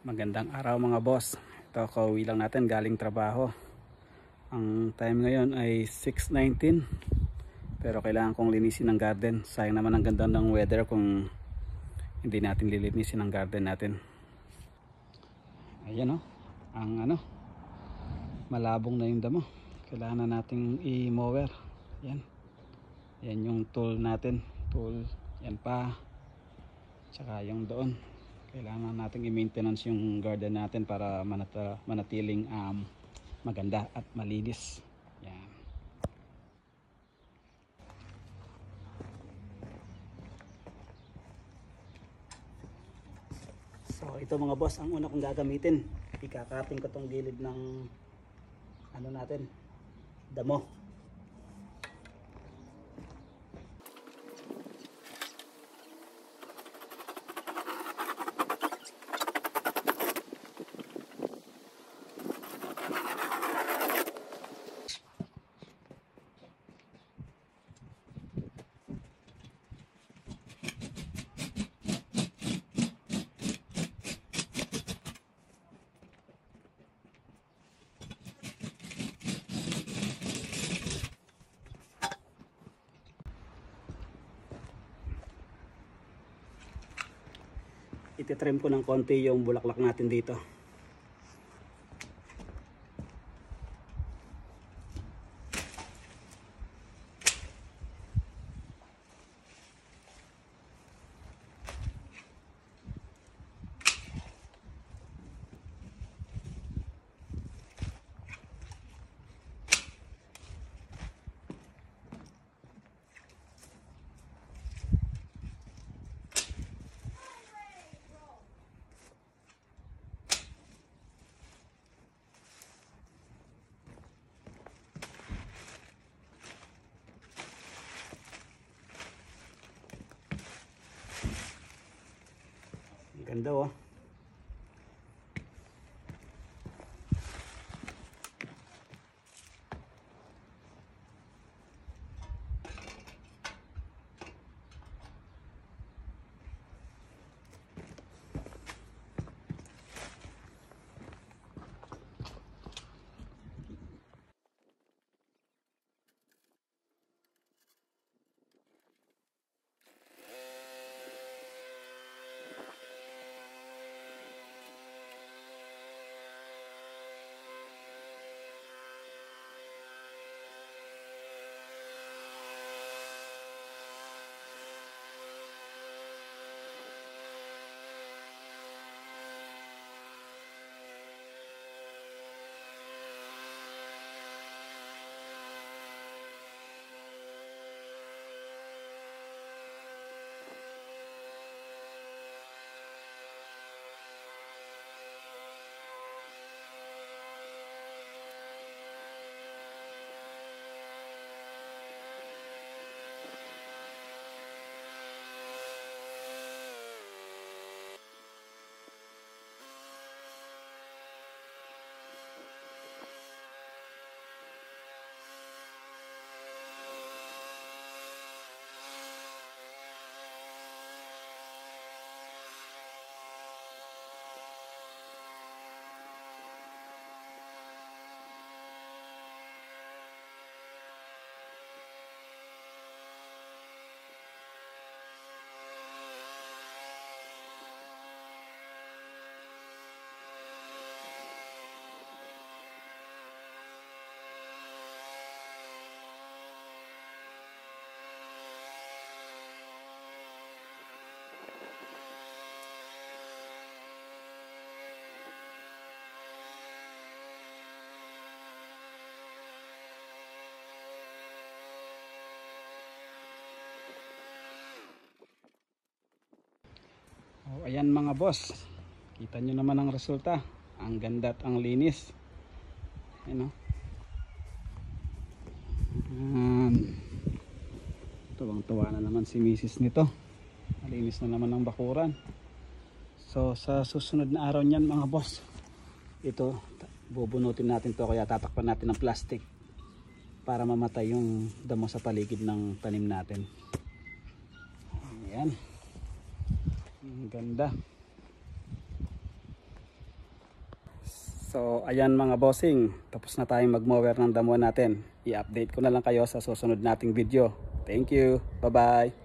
Magandang araw mga boss. Ito, kauwi lang natin galing trabaho. Ang time ngayon ay 6:19. Pero kailangan kong linisin ang garden. Sayang naman ang ganda ng weather kung hindi natin lilinisin ang garden natin. Ayan o, malabong na yung damo. Kailangan na nating i-mower. Yan. Yan yung tool natin. Yan pa. Tsaka yung doon. Kailangan natin i-maintenance yung garden natin para manatiling maganda at malinis. Yan. So ito mga boss, ang una kong gagamitin. Ikakating ko tong gilid ng natin, damo. Ititrim ko ng konti yung bulaklak natin dito. Ganda oh. Oh, ayan mga boss, kita nyo naman ang resulta. Ang ganda at ang linis. Ayan, tuwang-tuwa na naman si misis nito. Malinis na naman ang bakuran. So sa susunod na araw niyan mga boss, ito bubunutin natin to, kaya tatakpan natin ng plastic para mamatay yung damo sa paligid ng tanim natin. Ayan. Ang ganda. So ayan mga bossing, tapos na tayong mag-mower ng damo natin. I-update ko na lang kayo sa susunod nating video. Thank you, bye bye.